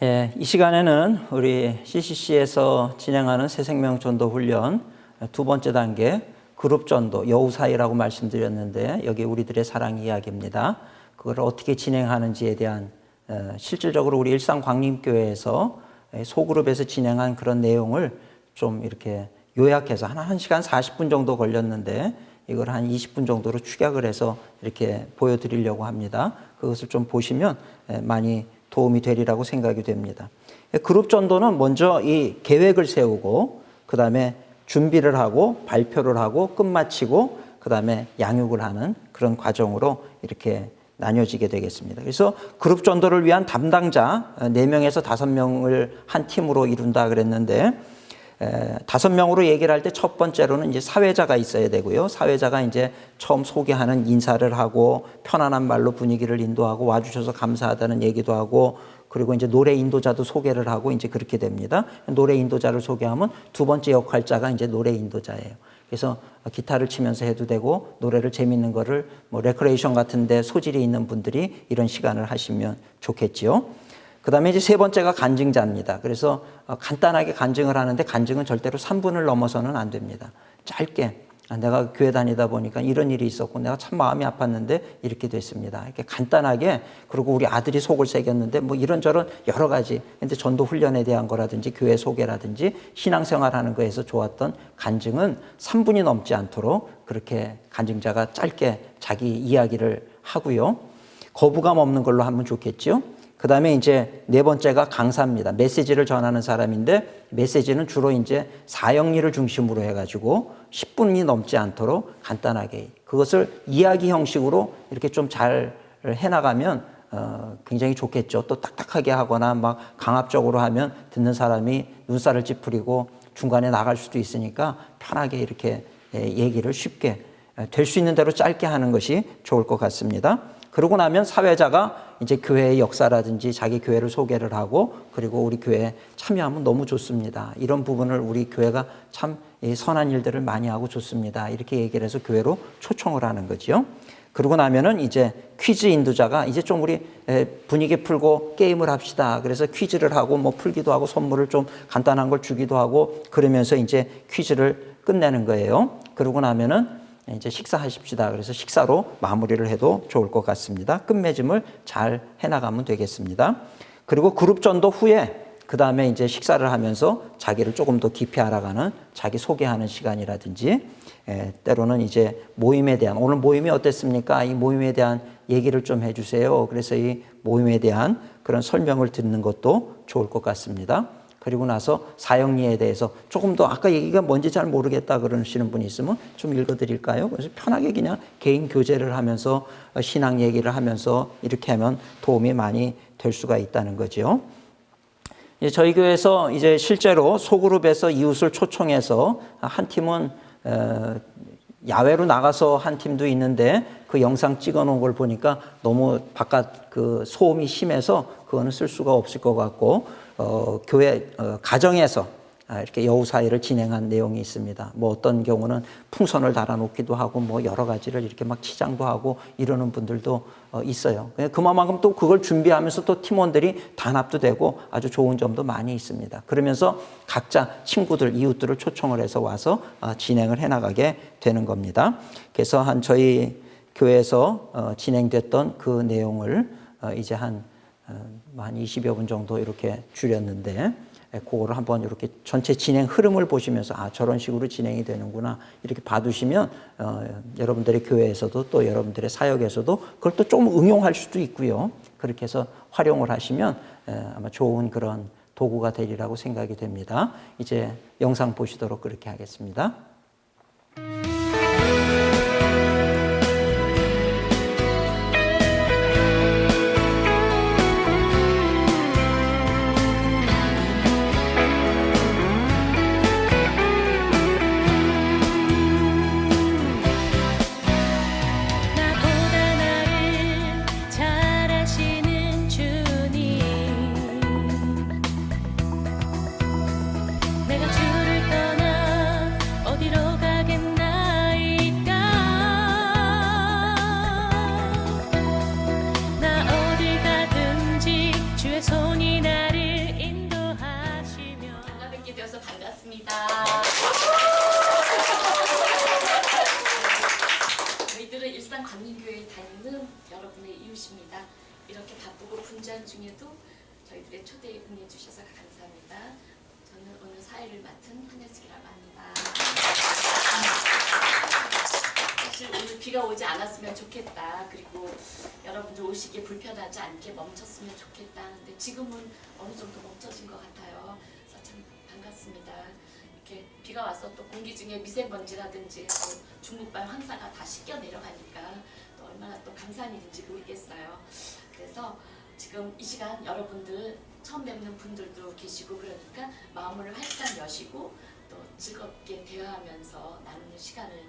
이 시간에는 우리 CCC에서 진행하는 새생명 전도 훈련 두 번째 단계 그룹 전도 여우사이라고 말씀드렸는데 여기 우리들의 사랑 이야기입니다. 그걸 어떻게 진행하는지에 대한 실질적으로 우리 일상 광림교회에서 소그룹에서 진행한 그런 내용을 좀 이렇게 요약해서 한 1시간 40분 정도 걸렸는데 이걸 한 20분 정도로 축약을 해서 이렇게 보여드리려고 합니다. 그것을 좀 보시면 많이 도움이 되리라고 생각이 됩니다. 그룹 전도는 먼저 이 계획을 세우고 그 다음에 준비를 하고 발표를 하고 끝마치고 그 다음에 양육을 하는 그런 과정으로 이렇게 나뉘어지게 되겠습니다. 그래서 그룹 전도를 위한 담당자 4명에서 5명을 한 팀으로 이룬다 그랬는데 5명으로 얘기를 할 때 첫 번째로는 이제 사회자가 있어야 되고요. 사회자가 이제 처음 소개하는 인사를 하고 편안한 말로 분위기를 인도하고 와주셔서 감사하다는 얘기도 하고 그리고 이제 노래 인도자도 소개를 하고 이제 그렇게 됩니다. 노래 인도자를 소개하면 두 번째 역할자가 이제 노래 인도자예요. 그래서 기타를 치면서 해도 되고 노래를 재밌는 거를 뭐 레크레이션 같은데 소질이 있는 분들이 이런 시간을 하시면 좋겠지요. 그 다음에 이제 세 번째가 간증자입니다. 그래서 간단하게 간증을 하는데 간증은 절대로 3분을 넘어서는 안 됩니다. 짧게 내가 교회 다니다 보니까 이런 일이 있었고 내가 참 마음이 아팠는데 이렇게 됐습니다. 이렇게 간단하게 그리고 우리 아들이 속을 새겼는데 뭐 이런저런 여러 가지 근데 전도 훈련에 대한 거라든지 교회 소개라든지 신앙생활하는 거에서 좋았던 간증은 3분이 넘지 않도록 그렇게 간증자가 짧게 자기 이야기를 하고요. 거부감 없는 걸로 하면 좋겠죠. 그 다음에 이제 네 번째가 강사입니다. 메시지를 전하는 사람인데 메시지는 주로 이제 사형리를 중심으로 해가지고 10분이 넘지 않도록 간단하게 그것을 이야기 형식으로 이렇게 좀 잘 해나가면 굉장히 좋겠죠. 또 딱딱하게 하거나 막 강압적으로 하면 듣는 사람이 눈살을 찌푸리고 중간에 나갈 수도 있으니까 편하게 이렇게 얘기를 쉽게 될 수 있는 대로 짧게 하는 것이 좋을 것 같습니다. 그러고 나면 사회자가 이제 교회의 역사라든지 자기 교회를 소개를 하고 그리고 우리 교회에 참여하면 너무 좋습니다. 이런 부분을 우리 교회가 참 선한 일들을 많이 하고 좋습니다. 이렇게 얘기를 해서 교회로 초청을 하는 거죠. 그러고 나면은 이제 퀴즈 인도자가 이제 좀 우리 분위기 풀고 게임을 합시다. 그래서 퀴즈를 하고 뭐 풀기도 하고 선물을 좀 간단한 걸 주기도 하고 그러면서 이제 퀴즈를 끝내는 거예요. 그러고 나면은 이제 식사하십시다. 그래서 식사로 마무리를 해도 좋을 것 같습니다. 끝맺음을 잘 해나가면 되겠습니다. 그리고 그룹 전도 후에 그 다음에 이제 식사를 하면서 자기를 조금 더 깊이 알아가는 자기 소개하는 시간이라든지 때로는 이제 모임에 대한 오늘 모임이 어땠습니까? 이 모임에 대한 얘기를 좀 해주세요. 그래서 이 모임에 대한 그런 설명을 듣는 것도 좋을 것 같습니다. 그리고 나서 사형리에 대해서 조금 더 아까 얘기가 뭔지 잘 모르겠다 그러시는 분이 있으면 좀 읽어드릴까요? 그래서 편하게 그냥 개인 교제를 하면서 신앙 얘기를 하면서 이렇게 하면 도움이 많이 될 수가 있다는 거죠. 저희 교회에서 이제 실제로 소그룹에서 이웃을 초청해서 한 팀은 야외로 나가서 한 팀도 있는데 그 영상 찍어 놓은 걸 보니까 너무 바깥 그 소음이 심해서 그거는 쓸 수가 없을 것 같고 교회 가정에서 이렇게 여우사이를 진행한 내용이 있습니다. 뭐 어떤 경우는 풍선을 달아놓기도 하고 뭐 여러 가지를 이렇게 막 치장도 하고 이러는 분들도 있어요. 그만큼 또 그걸 준비하면서 또 팀원들이 단합도 되고 아주 좋은 점도 많이 있습니다. 그러면서 각자 친구들, 이웃들을 초청을 해서 와서 진행을 해나가게 되는 겁니다. 그래서 저희 교회에서 진행됐던 그 내용을 이제 한 20여 분 정도 이렇게 줄였는데 그거를 한번 이렇게 전체 진행 흐름을 보시면서 저런 식으로 진행이 되는구나 이렇게 봐두시면 여러분들의 교회에서도 또 여러분들의 사역에서도 그걸 또 좀 응용할 수도 있고요. 그렇게 해서 활용을 하시면 아마 좋은 그런 도구가 되리라고 생각이 됩니다. 이제 영상 보시도록 그렇게 하겠습니다. 내가 주를 떠나 어디로 여러분의 이웃입니다. 이렇게 바쁘고 분주한 중에도 저희들의 초대에 응해주셔서 감사합니다. 저는 오늘 사회를 맡은 한혜숙이라고 합니다. 사실 오늘 비가 오지 않았으면 좋겠다. 그리고 여러분들 오시기에 불편하지 않게 멈췄으면 좋겠다. 근데 지금은 어느 정도 멈춰진 것 같아요. 그래서 참 반갑습니다. 이렇게 비가 와서 또 공기 중에 미세먼지라든지 또 중국발 황사가 다 씻겨 내려가니까 또 얼마나 또 감사한 일인지 모르겠어요. 그래서 지금 이 시간 여러분들 처음 뵙는 분들도 계시고 그러니까 마음을 활짝 여시고 또 즐겁게 대화하면서 나누는 시간을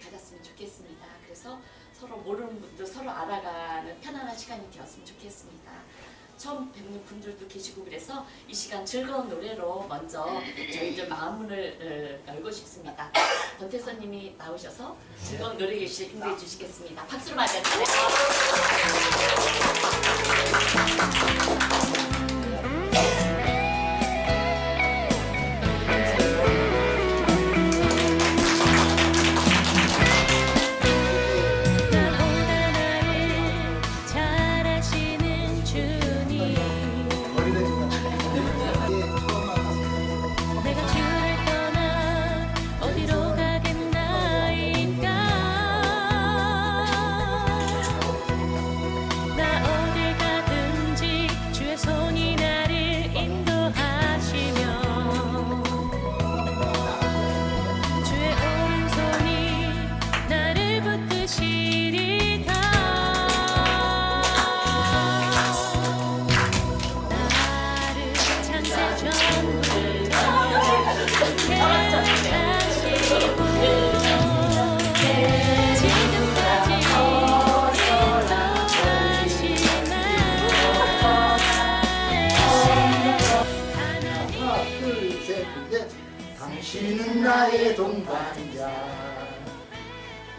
가졌으면 좋겠습니다. 그래서 서로 모르는 분들 서로 알아가는 편안한 시간이 되었으면 좋겠습니다. 처음 뵙는 분들도 계시고 그래서 이 시간 즐거운 노래로 먼저 저희들 마음문을 열고 싶습니다. 권태선님이 나오셔서 즐거운 노래 인도해 주시겠습니다. 박수로 맞아주세요. 당신은 나의 동반자,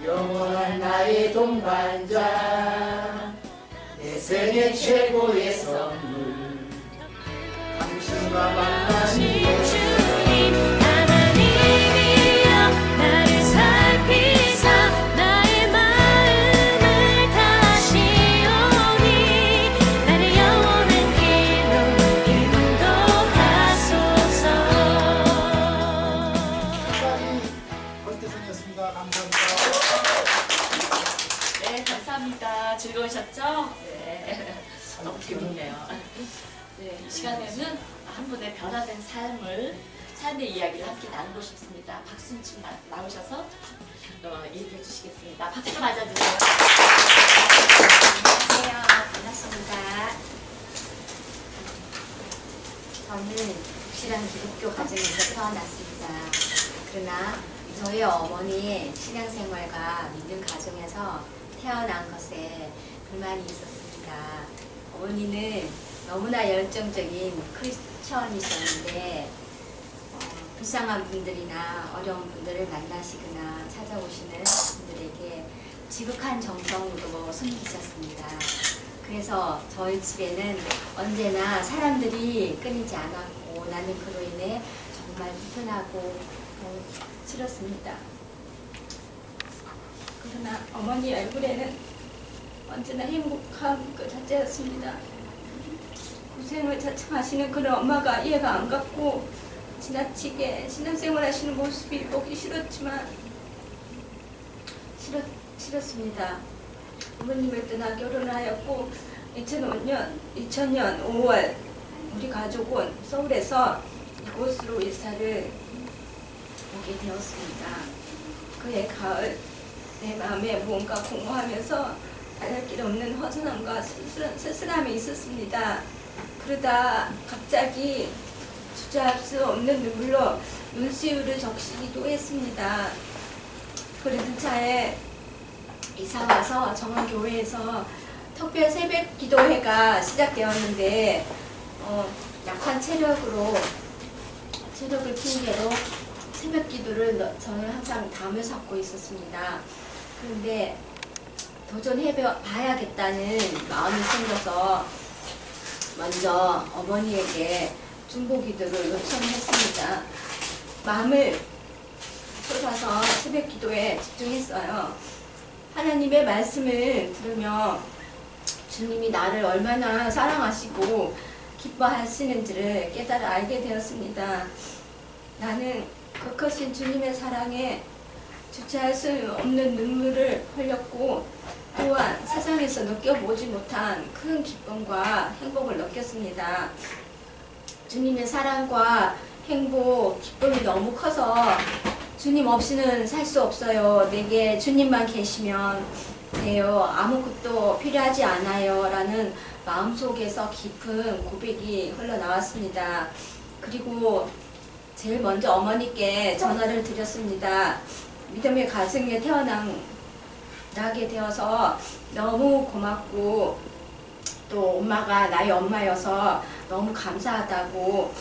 영원한 나의 동반자, 내 생애 최고의 선물, 당신과 만나니 즐거우셨죠? 네. 너무 재밌네요. 네, 이 시간에는 한 분의 변화된 삶의 이야기를 함께 나누고 싶습니다. 박순춘 나오셔서 얘기해 주시겠습니다. 박수 맞아주세요. 안녕하세요. 반갑습니다. 저는 불신앙 기독교 가정에서 태어났습니다. 그러나 저희 어머니의 신앙생활과 믿는 가정에서 태어난 것에 불만이 있었습니다. 어머니는 너무나 열정적인 크리스천이셨는데 불쌍한 분들이나 어려운 분들을 만나시거나 찾아오시는 분들에게 지극한 정성으로 섬기셨습니다. 그래서 저희 집에는 언제나 사람들이 끊이지 않았고 나는 그로 인해 정말 불편하고 싫었습니다. 그러나 어머니 얼굴에는 언제나 행복함 그 자체였습니다. 고생을 자청하시는 그런 엄마가 이해가 안 갔고 지나치게 신앙생활 하시는 모습이 보기 싫었지만 싫었습니다. 부모님을 떠나 결혼을 하였고 2000년 5월 우리 가족은 서울에서 이곳으로 이사를 오게 되었습니다. 그해 가을 내 마음에 무언가 공허하면서 다를 길 없는 허전함과 쓸쓸함이 있었습니다. 그러다 갑자기 주저할 수 없는 눈물로 눈시울을 적시기도 했습니다. 그러던 차에 이사와서 정원교회에서 특별 새벽 기도회가 시작되었는데 약한 체력을 핑계로 새벽 기도를 저는 항상 담을 쌓고 있었습니다. 그런데 도전해봐야겠다는 마음이 생겨서 먼저 어머니에게 중보기도를 요청했습니다. 마음을 쏟아서 새벽 기도에 집중했어요. 하나님의 말씀을 들으며 주님이 나를 얼마나 사랑하시고 기뻐하시는지를 깨달아 알게 되었습니다. 나는 그 크신 주님의 사랑에 주체할 수 없는 눈물을 흘렸고 또한 세상에서 느껴보지 못한 큰 기쁨과 행복을 느꼈습니다. 주님의 사랑과 행복, 기쁨이 너무 커서 주님 없이는 살 수 없어요. 내게 주님만 계시면 돼요. 아무것도 필요하지 않아요. 라는 마음속에서 깊은 고백이 흘러나왔습니다. 그리고 제일 먼저 어머니께 전화를 드렸습니다. 믿음의 가정에 태어나게 되어서 너무 고맙고 또 엄마가 나의 엄마여서 너무 감사하다고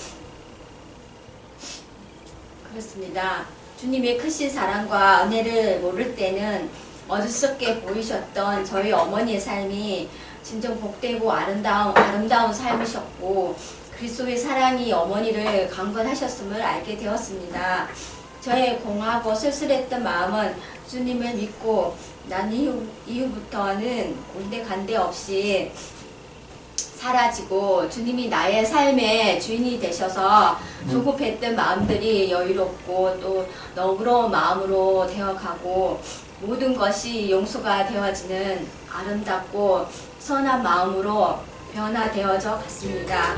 그렇습니다. 주님의 크신 사랑과 은혜를 모를 때는 어리석게 보이셨던 저희 어머니의 삶이 진정 복되고 아름다운 삶이셨고 그리스도의 사랑이 어머니를 강건하셨음을 알게 되었습니다. 저의 공하고 쓸쓸했던 마음은 주님을 믿고 난 이후부터는 온데간데 없이 사라지고 주님이 나의 삶의 주인이 되셔서 조급했던 마음들이 여유롭고 또 너그러운 마음으로 되어가고 모든 것이 용서가 되어지는 아름답고 선한 마음으로 변화되어져 갔습니다.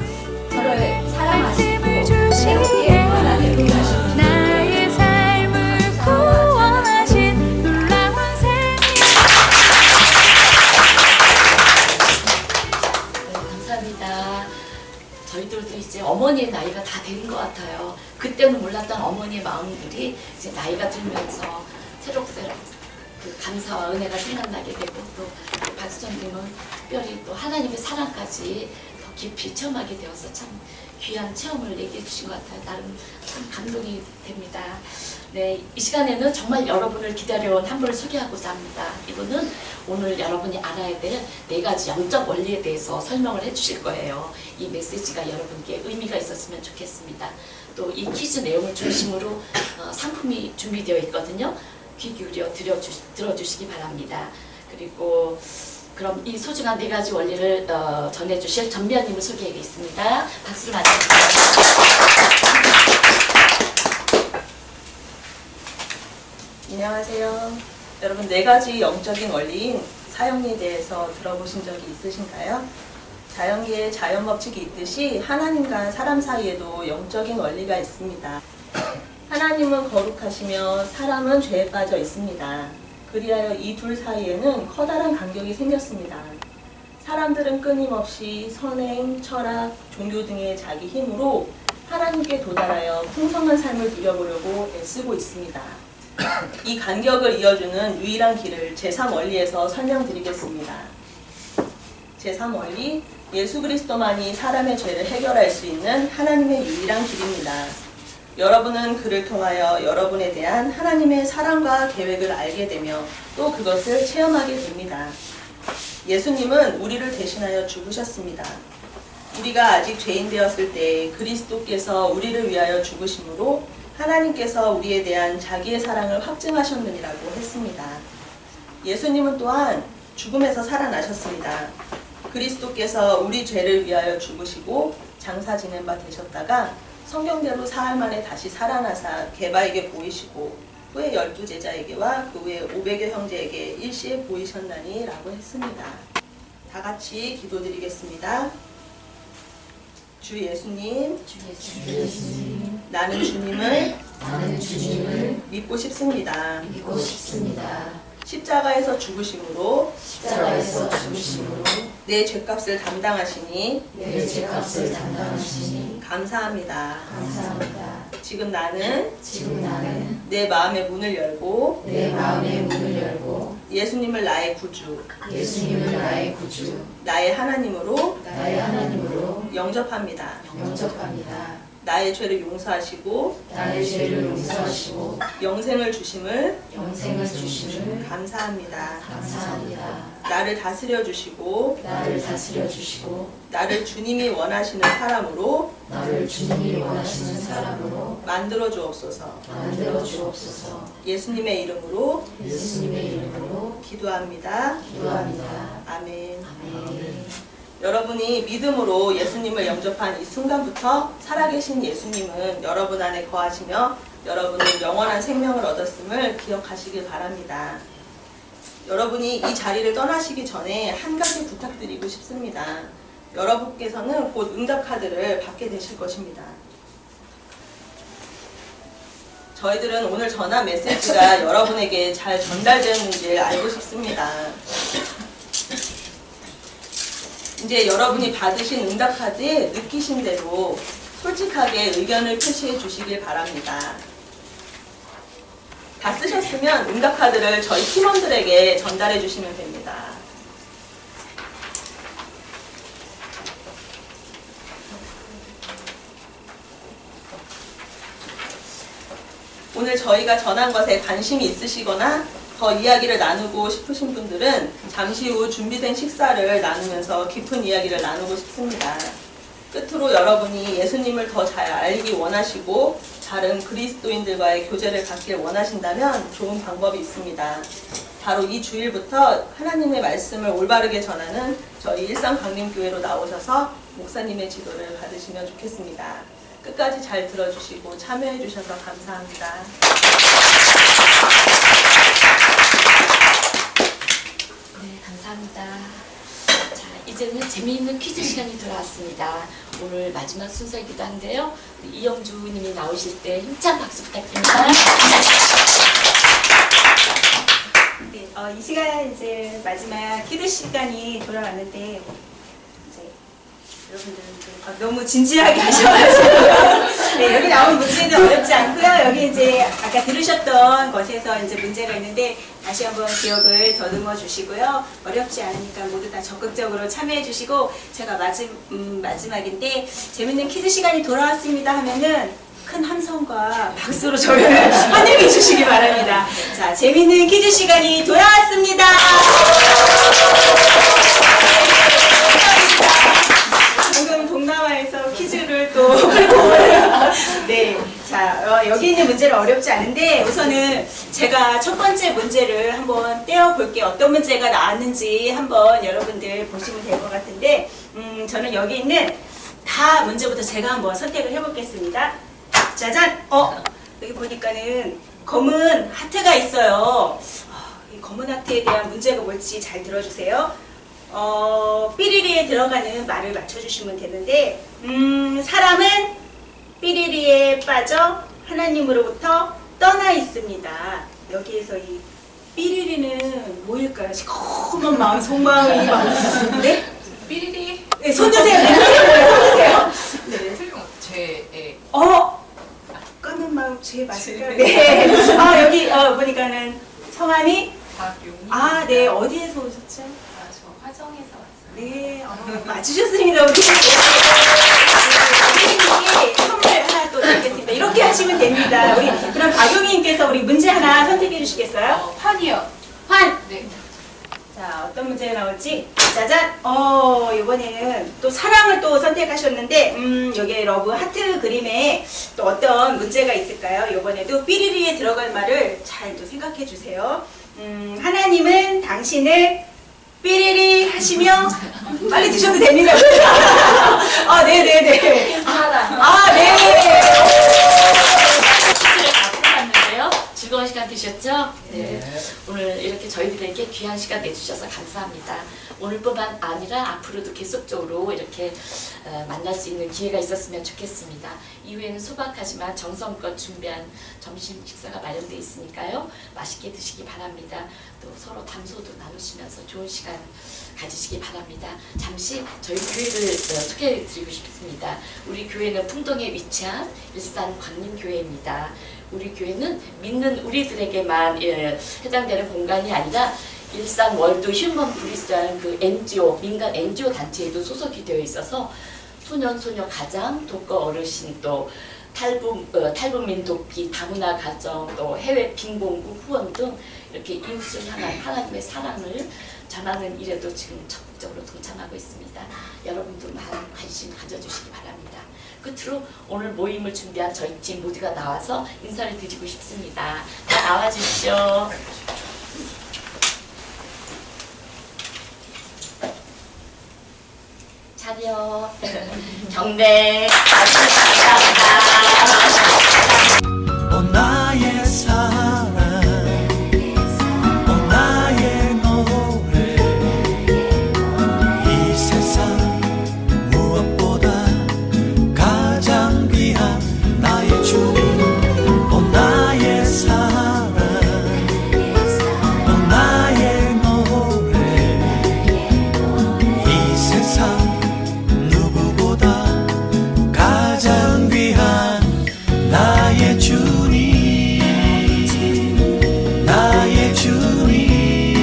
저를 사랑하시고 새롭게 변화되게 하시고 나의 삶을 구원하신 놀라운 생명. 감사합니다. 저희들도 이제 어머니의 나이가 다 되는 것 같아요. 그때는 몰랐던 어머니의 마음들이 이제 나이가 들면서 새록새록 그 감사와 은혜가 생각나게 되고 또 박수정님은 특별히 또 하나님의 사랑까지 더 깊이 체험하게 되어서 참 귀한 체험을 얘기해 주신 것 같아요. 나름 참 감동이 됩니다. 네, 이 시간에는 정말 여러분을 기다려온 한 분을 소개하고자 합니다. 이분은 오늘 여러분이 알아야 될 4가지 영적 원리에 대해서 설명을 해주실 거예요. 이 메시지가 여러분께 의미가 있었으면 좋겠습니다. 또 이 퀴즈 내용을 중심으로 상품이 준비되어 있거든요. 귀 기울여 들어주시기 바랍니다. 그리고 그럼 이 소중한 4가지 원리를 전해주실 전미아님을 소개하겠습니다. 박수를 맞아주세요. 안녕하세요. 여러분 4가지 영적인 원리인 사형리에 대해서 들어보신 적이 있으신가요? 자연계에 자연법칙이 있듯이 하나님과 사람 사이에도 영적인 원리가 있습니다. 하나님은 거룩하시며 사람은 죄에 빠져 있습니다. 그리하여 이 둘 사이에는 커다란 간격이 생겼습니다. 사람들은 끊임없이 선행, 철학, 종교 등의 자기 힘으로 하나님께 도달하여 풍성한 삶을 누려보려고 애쓰고 있습니다. 이 간격을 이어주는 유일한 길을 제3원리에서 설명드리겠습니다. 제3원리, 예수 그리스도만이 사람의 죄를 해결할 수 있는 하나님의 유일한 길입니다. 여러분은 그를 통하여 여러분에 대한 하나님의 사랑과 계획을 알게 되며 또 그것을 체험하게 됩니다. 예수님은 우리를 대신하여 죽으셨습니다. 우리가 아직 죄인 되었을 때 그리스도께서 우리를 위하여 죽으심으로 하나님께서 우리에 대한 자기의 사랑을 확증하셨느니라고 했습니다. 예수님은 또한 죽음에서 살아나셨습니다. 그리스도께서 우리 죄를 위하여 죽으시고 장사 지낸 바 되셨다가 성경대로 사흘 만에 다시 살아나사 게바에게 보이시고 후에 12제자에게와 그 후에 500여 형제에게 일시에 보이셨나니 라고 했습니다. 다 같이 기도드리겠습니다. 주 예수님, 나는 주님을 믿고 싶습니다. 십자가에서 죽으심으로 내 죄값을 담당하시니 감사합니다. 지금 나는 내 마음의 문을 열고 예수님을 나의 구주, 나의 하나님으로 영접합니다. 나의 죄를 용서하시고 나의 죄를 용서하시고 영생을 주심을 영생을 주심을 감사합니다. 감사합니다. 나를 다스려 주시고 나를 다스려 주시고 나를 주님이 원하시는 사람으로 나를 주님이 원하시는 사람으로 만들어 주옵소서. 만들어 주옵소서. 예수님의 이름으로 예수님의 이름으로 기도합니다. 기도합니다. 아멘. 아멘. 여러분이 믿음으로 예수님을 영접한 이 순간부터 살아계신 예수님은 여러분 안에 거하시며 여러분은 영원한 생명을 얻었음을 기억하시길 바랍니다. 여러분이 이 자리를 떠나시기 전에 한 가지 부탁드리고 싶습니다. 여러분께서는 곧 응답 카드를 받게 되실 것입니다. 저희들은 오늘 전한 메시지가 여러분에게 잘 전달되었는지 알고 싶습니다. 이제 여러분이 받으신 응답 카드에 느끼신 대로 솔직하게 의견을 표시해 주시길 바랍니다. 다 쓰셨으면 응답 카드를 저희 팀원들에게 전달해 주시면 됩니다. 오늘 저희가 전한 것에 관심이 있으시거나 더 이야기를 나누고 싶으신 분들은 잠시 후 준비된 식사를 나누면서 깊은 이야기를 나누고 싶습니다. 끝으로 여러분이 예수님을 더 잘 알기 원하시고 다른 그리스도인들과의 교제를 갖길 원하신다면 좋은 방법이 있습니다. 바로 이 주일부터 하나님의 말씀을 올바르게 전하는 저희 일산강림교회로 나오셔서 목사님의 지도를 받으시면 좋겠습니다. 끝까지 잘 들어주시고 참여해 주셔서 감사합니다. 네, 감사합니다. 자, 이제는 재미있는 퀴즈 시간이 돌아왔습니다. 오늘 마지막 순서이기도 한데요. 우리 이영주 님이 나오실 때 힘찬 박수 부탁드립니다. 네, 이 시간 이제 마지막 퀴즈 시간이 돌아왔는데 이제 여러분들은 너무 진지하게 하셔가지고 네, 여기 나온 문제는 어렵지 않고요. 여기 이제 아까 들으셨던 것에서 이제 문제가 있는데 다시 한번 기억을 더듬어 주시고요. 어렵지 않으니까 모두 다 적극적으로 참여해 주시고 제가 마지막인데 재밌는 퀴즈 시간이 돌아왔습니다 하면은 큰 함성과 박수로 저를 환영해 주시기 바랍니다. 자, 재밌는 퀴즈 시간이 돌아왔습니다. 방금 동남아에서 퀴즈를 또 풀고 네, 자 여기 있는 문제는 어렵지 않은데 우선은 제가 첫 번째 문제를 한번 떼어볼게요. 어떤 문제가 나왔는지 한번 여러분들 보시면 될 것 같은데 저는 여기 있는 다 문제부터 제가 한번 선택을 해보겠습니다. 짜잔! 여기 보니까는 검은 하트가 있어요. 이 검은 하트에 대한 문제가 뭘지 잘 들어주세요. 삐리리에 들어가는 말을 맞춰주시면 되는데 사람은 삐리리에 빠져 하나님으로부터 떠나 있습니다. 여기에서 이 삐리리는 뭐일까요? 시커먼 마음, 속마음이 막 네? 삐리리 네, 손 드세요. 네, 손 드세요. 네. 틀림 죄에 까는 마음 죄 맞을까요? 네. 여기 보니까는 성함이 박용희. 네, 어디에서 오셨죠? 저 화정에서 왔어요. 네, 맞추셨습니다. 우리 선생님이 선물 하나 또 드리겠습니다. 이렇게 하시면 됩니다. 우리 그럼 박용희님께서 우리 문제 하나 선택해 주시겠어요? 판이요. 환. 네. 자, 어떤 문제가 나올지 짜잔. 이번에는 또 사랑을 또 선택하셨는데 여기 러브 하트 그림에 또 어떤 문제가 있을까요? 이번에도 삐리리에 들어갈 말을 잘 또 생각해 주세요. 하나님은 당신을 삐리리 하시며 빨리 드셔도 됩니다. 네네네. 사랑. 네. 퀴즈를 다 풀어봤는데요. 즐거운 시간 되셨죠? 네. 오늘 이렇게 저희들에게 귀한 시간 내주셔서 감사합니다. 오늘뿐만 아니라 앞으로도 계속적으로 이렇게 만날 수 있는 기회가 있었으면 좋겠습니다. 이후에는 소박하지만 정성껏 준비한 점심 식사가 마련되어 있으니까요. 맛있게 드시기 바랍니다. 또 서로 담소도 나누시면서 좋은 시간 가지시기 바랍니다. 잠시 저희 교회를 소개해 드리고 싶습니다. 우리 교회는 풍동에 위치한 일산 광림교회입니다. 우리 교회는 믿는 우리들에게만 해당되는 공간이 아니라 일산 월드 휴먼 브리스라는 그 NGO, 민간 NGO 단체에도 소속이 되어 있어서 소년 소녀 가장, 독거 어르신, 또 탈북민 돕기, 다문화 가정, 또 해외 빈공부 후원 등 이렇게 이웃을 향한 하나님의 사랑을 전하는 일에도 지금 적극적으로 동참하고 있습니다. 여러분도 많은 관심 가져주시기 바랍니다. 끝으로 오늘 모임을 준비한 저희 팀 모두가 나와서 인사를 드리고 싶습니다. 다 나와주십시오. 차려. 경례. 감사합니다. 오 나의 사랑 오 나의 노래 이 세상 무엇보다 가장 귀한 나의 주님 오 나의 사랑 오 나의 노래 이 세상 누구보다 가장 귀한 나의 주님 나의 주님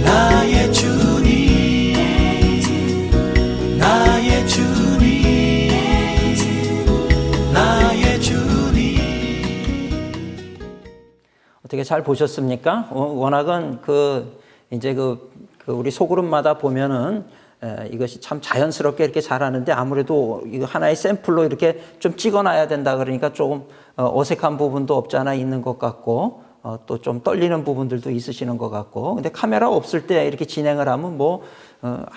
나의 주님 나의 주님 나의 주님 어떻게 잘 보셨습니까? 워낙은 이제 우리 소그룹마다 보면은 이것이 참 자연스럽게 이렇게 잘하는데 아무래도 이거 하나의 샘플로 이렇게 좀 찍어놔야 된다 그러니까 조금 어색한 부분도 없지 않아 있는 것 같고 또 좀 떨리는 부분들도 있으시는 것 같고 근데 카메라 없을 때 이렇게 진행을 하면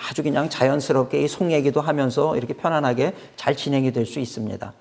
아주 그냥 자연스럽게 이 속 얘기도 하면서 이렇게 편안하게 잘 진행이 될 수 있습니다.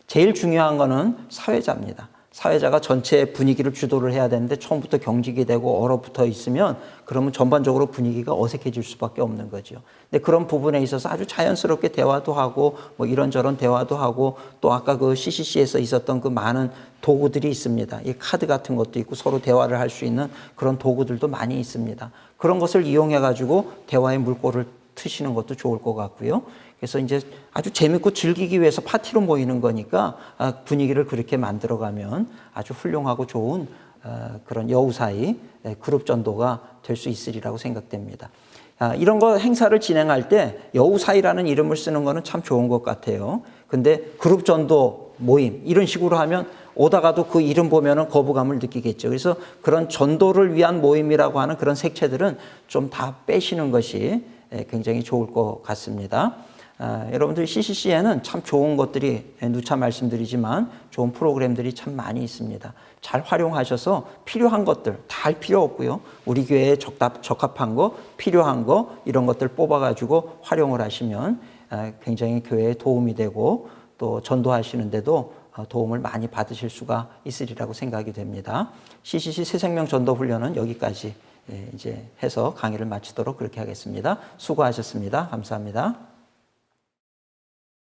제일 중요한 거는 사회자입니다. 사회자가 전체 분위기를 주도를 해야 되는데 처음부터 경직이 되고 얼어붙어 있으면 그러면 전반적으로 분위기가 어색해질 수밖에 없는 거죠. 근데 그런 부분에 있어서 아주 자연스럽게 대화도 하고 이런저런 대화도 하고 또 아까 그 CCC에서 있었던 그 많은 도구들이 있습니다. 이 카드 같은 것도 있고 서로 대화를 할 수 있는 그런 도구들도 많이 있습니다. 그런 것을 이용해 가지고 대화의 물꼬를 트시는 것도 좋을 것 같고요. 그래서 이제 아주 재밌고 즐기기 위해서 파티로 모이는 거니까 분위기를 그렇게 만들어가면 아주 훌륭하고 좋은 그런 여우 사이 그룹 전도가 될 수 있으리라고 생각됩니다. 이런 거 행사를 진행할 때 여우 사이라는 이름을 쓰는 거는 참 좋은 것 같아요. 근데 그룹 전도 모임 이런 식으로 하면 오다가도 그 이름 보면은 거부감을 느끼겠죠. 그래서 그런 전도를 위한 모임이라고 하는 그런 색채들은 좀 다 빼시는 것이 굉장히 좋을 것 같습니다. 여러분들 CCC에는 참 좋은 것들이 누차 말씀드리지만 좋은 프로그램들이 참 많이 있습니다. 잘 활용하셔서 필요한 것들 다 할 필요 없고요. 우리 교회에 적합한 거, 필요한 거 이런 것들 뽑아가지고 활용을 하시면 굉장히 교회에 도움이 되고 또 전도하시는데도 도움을 많이 받으실 수가 있으리라고 생각이 됩니다. CCC 새생명 전도 훈련은 여기까지 이제 해서 강의를 마치도록 그렇게 하겠습니다. 수고하셨습니다. 감사합니다.